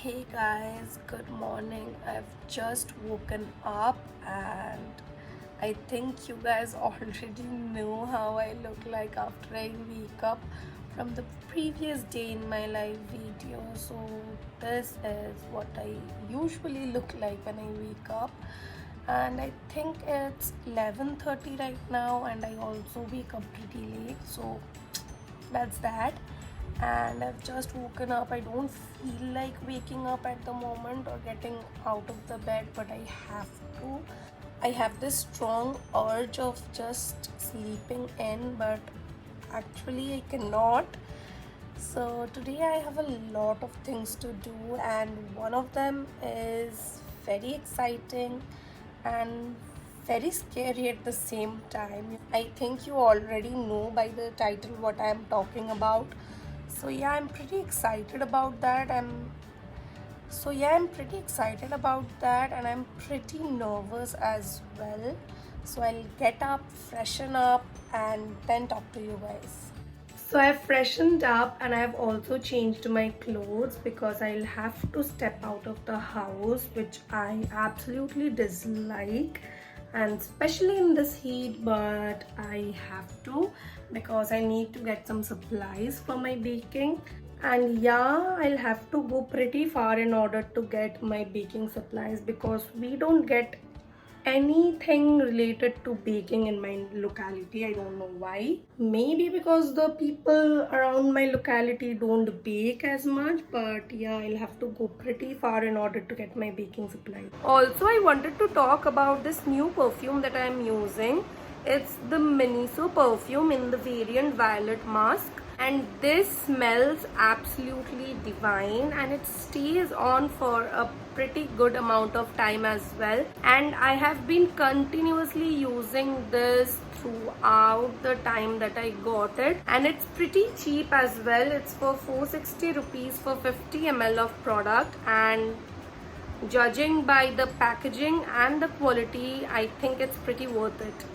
Hey guys, good morning. I've just woken up and I think you guys already know how I look like after I wake up from the previous day in my live video. So this is what I usually look like when I wake up. And I think it's 11:30 right now and I also wake up pretty late. So that's that. And I've just woken up. I don't feel like waking up at the moment or getting out of the bed, but I have to. I have this strong urge of just sleeping in, but actually I cannot. So today I have a lot of things to do, and one of them is very exciting and very scary at the same time. I think you already know by the title what I am talking about. So yeah, I'm pretty excited about that. I'm pretty excited about that, and I'm pretty nervous as well. So I'll get up, freshen up, and then talk to you guys. So I've freshened up and I've also changed my clothes because I'll have to step out of the house, which I absolutely dislike, and especially in this heat, but I have to because I need to get some supplies for my baking. And yeah, I'll have to go pretty far in order to get my baking supplies because we don't get anything related to baking in my locality. I don't know why. Maybe because the people around my locality don't bake as much, but yeah, I'll have to go pretty far in order to get my baking supplies. Also, I wanted to talk about this new perfume that I'm using. It's the Miniso perfume in the variant Violet Musk, and this smells absolutely divine and it stays on for a pretty good amount of time as well. And I have been continuously using this throughout the time that I got it, and it's pretty cheap as well. It's for 460 rupees for 50 ml of product, and judging by the packaging and the quality, I think it's pretty worth it.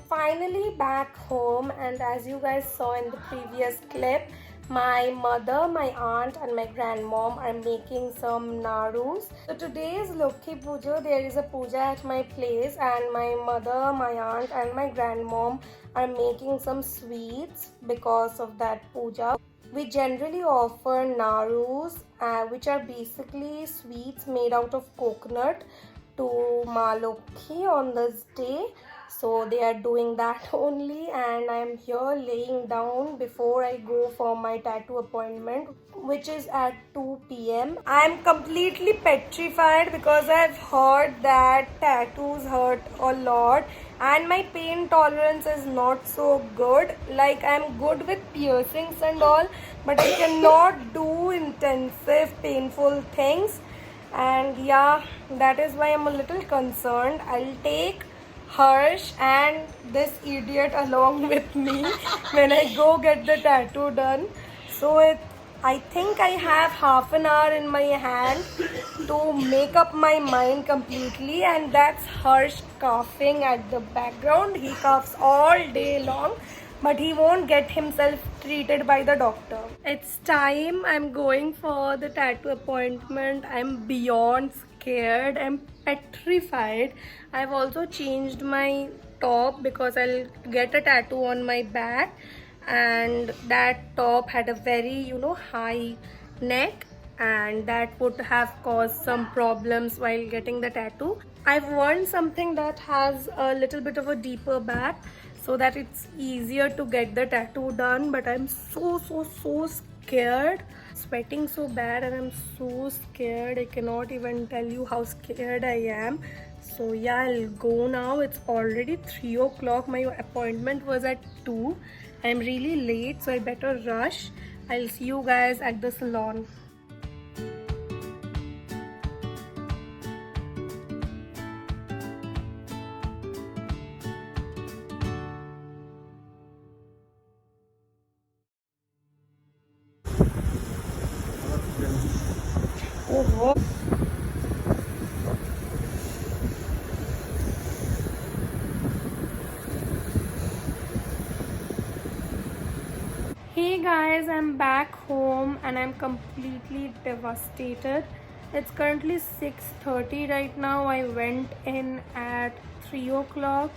Finally back home, and as you guys saw in the previous clip, my mother, my aunt and my grandmom are making some narus. So today is Lokhi Puja. There is a puja at my place, and my mother, my aunt and my grandmom are making some sweets because of that puja. We generally offer narus, which are basically sweets made out of coconut, to Ma Lokhi on this day. So they are doing that only, and I'm here laying down before I go for my tattoo appointment, which is at 2 p.m. I'm completely petrified because I've heard that tattoos hurt a lot and my pain tolerance is not so good. Like, I'm good with piercings and all, but I cannot do intensive painful things. And yeah, that is why I'm a little concerned. I'll take Harsh and this idiot along with me when I go get the tattoo done. So I think I have half an hour in my hand to make up my mind completely, and that's Harsh coughing at the background. He coughs all day long, but he won't get himself treated by the doctor. It's time. I'm going for the tattoo appointment. I'm beyond scared. I'm petrified. I've also changed my top because I'll get a tattoo on my back, and that top had a very high neck, and that would have caused some problems while getting the tattoo. I've worn something that has a little bit of a deeper back so that it's easier to get the tattoo done, but I'm so scared, sweating so bad, and I'm so scared. I cannot even tell you how scared I am. So yeah, I'll go now. It's already 3 o'clock. My appointment was at 2. I'm really late, so I better rush. I'll see you guys at the salon. Oh. Hey guys, I'm back home and I'm completely devastated. It's currently 6:30 right now. I went in at 3 o'clock.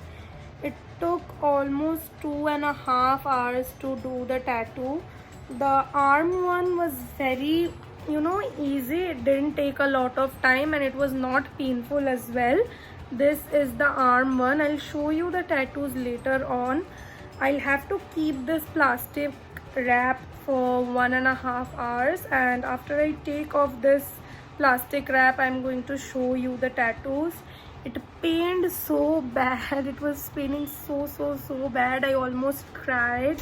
It took almost 2.5 hours to do the tattoo. The arm one was very, easy. It didn't take a lot of time and it was not painful as well. This is the arm one. I'll show you the tattoos later on. I'll have to keep this plastic wrap for 1.5 hours, and after I take off this plastic wrap, I'm going to show you the tattoos. It pained so bad. It was paining so bad. I almost cried.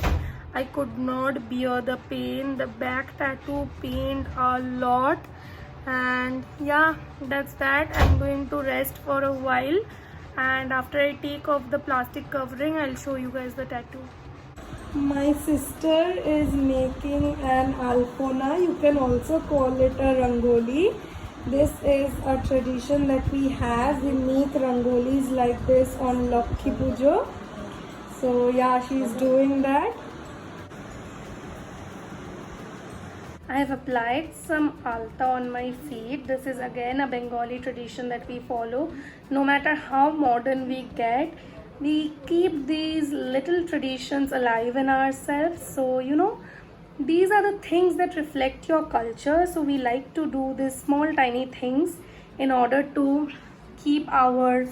I could not bear the pain. The back tattoo pained a lot, and yeah, that's that. I'm going to rest for a while, and after I take off the plastic covering, I'll show you guys the tattoo. My sister is making an alpona. You can also call it a rangoli. This is a tradition that we have. We make rangolis like this on Lakhi Puja. So yeah, she's doing that. I have applied some alta on my feet. This is again a Bengali tradition that we follow. No matter how modern we get, we keep these little traditions alive in ourselves. So these are the things that reflect your culture. So we like to do these small tiny things in order to keep our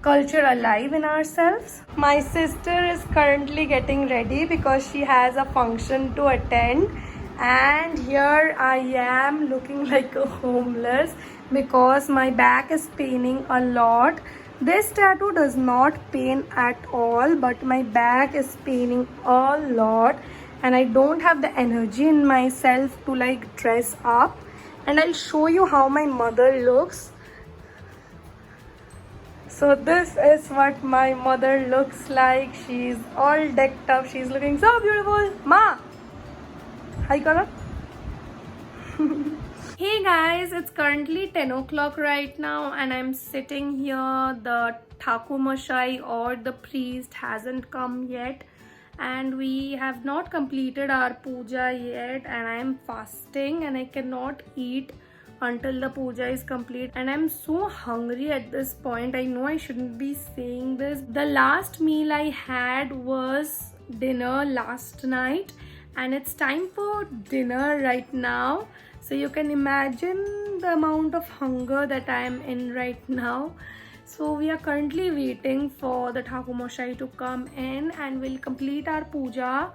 culture alive in ourselves. My sister is currently getting ready because she has a function to attend, and here I am looking like a homeless because my back is paining a lot. This tattoo does not pain at all, but my back is paining a lot and I don't have the energy in myself to like dress up. And I'll show you how my mother looks. So this is what my mother looks like. She's all decked up. She's looking so beautiful. Ma! Hi, Kara. Hey guys, it's currently 10 o'clock right now and I'm sitting here. The Thakumashai or the priest hasn't come yet and we have not completed our puja yet, and I'm fasting and I cannot eat until the puja is complete, and I'm so hungry at this point. I know I shouldn't be saying this. The last meal I had was dinner last night and it's time for dinner right now. So you can imagine the amount of hunger that I am in right now. So we are currently waiting for the Thakumashai to come in and we'll complete our puja.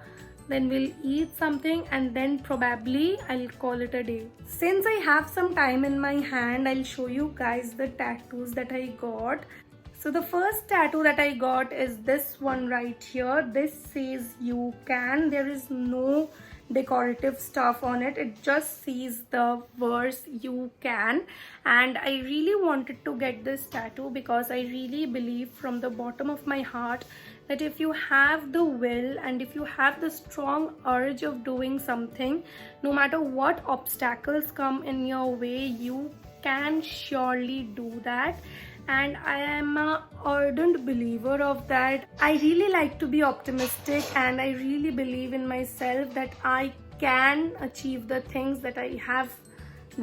Then we'll eat something and then probably I'll call it a day. Since I have some time in my hand, I'll show you guys the tattoos that I got. So the first tattoo that I got is this one right here. This says you can. There is no decorative stuff on it. It just says the verse you can, and I really wanted to get this tattoo because I really believe from the bottom of my heart that if you have the will and if you have the strong urge of doing something, no matter what obstacles come in your way, you can surely do that. And I am an ardent believer of that. I really like to be optimistic and I really believe in myself that I can achieve the things that I have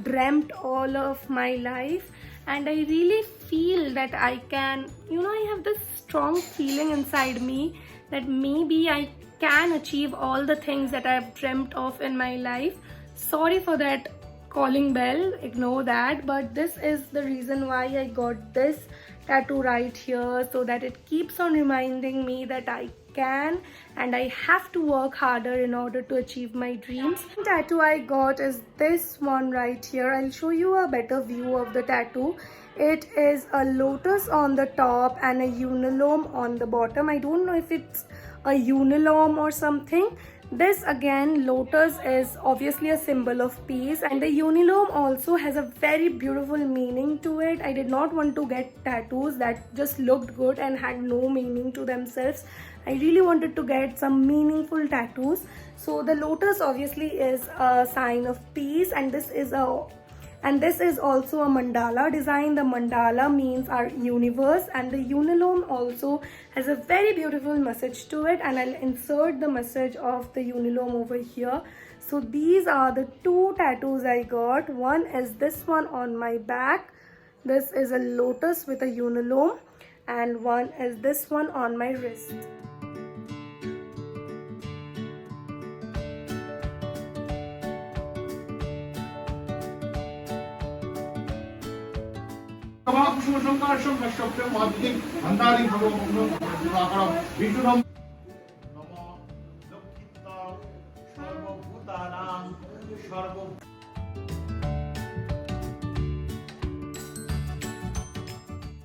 dreamt all of my life, and I really feel that I can, I have this strong feeling inside me that maybe I can achieve all the things that I've dreamt of in my life. Sorry for that calling bell, ignore that, but this is the reason why I got this tattoo right here, so that it keeps on reminding me that I can, and I have to work harder in order to achieve my dreams. The tattoo I got is this one right here. I'll show you a better view of the tattoo. It is a lotus on the top and a unilome on the bottom. I don't know if it's a unilome or something. This again, lotus is obviously a symbol of peace, and the unilome also has a very beautiful meaning to it. I did not want to get tattoos that just looked good and had no meaning to themselves. I really wanted to get some meaningful tattoos. So the lotus obviously is a sign of peace, and this is also a mandala design. The mandala means our universe, and the unilome also has a very beautiful message to it, and I'll insert the message of the unilome over here. So these are the two tattoos I got. One is this one on my back. This is a lotus with a unilome, and one is this one on my wrist.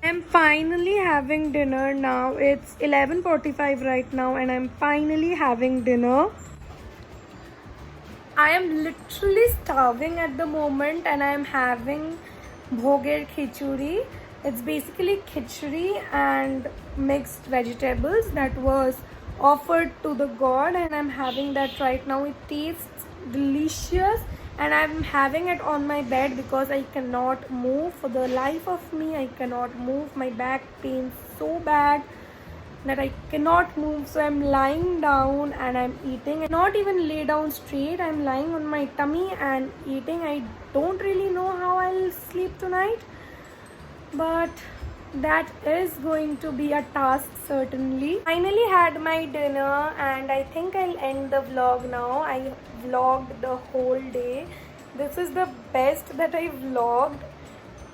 I'm finally having dinner now. It's 11:45 right now, and I'm finally having dinner. I am literally starving at the moment, and I'm having bhoger khichuri. It's basically khichdi and mixed vegetables that was offered to the god, and I'm having that right now. It tastes delicious, and I'm having it on my bed because I cannot move. For the life of me, I cannot move. My back pains so bad that I cannot move, so I'm lying down and I'm eating. Not even lay down straight, I'm lying on my tummy and eating. I don't really know how I'll sleep tonight, but that is going to be a task certainly. Finally had my dinner, and I think I'll end the vlog now. I vlogged the whole day. This is the best that I vlogged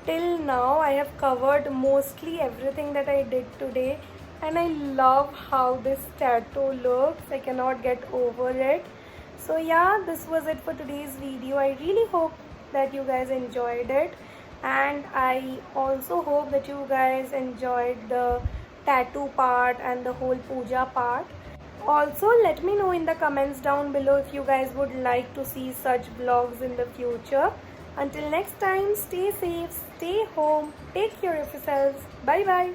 till now. I have covered mostly everything that I did today, and I love how this tattoo looks. I cannot get over it. So yeah, this was it for today's video. I really hope that you guys enjoyed it, and I also hope that you guys enjoyed the tattoo part and the whole puja part. Also, let me know in the comments down below if you guys would like to see such vlogs in the future. Until next time, stay safe, stay home, take care of yourselves. Bye bye.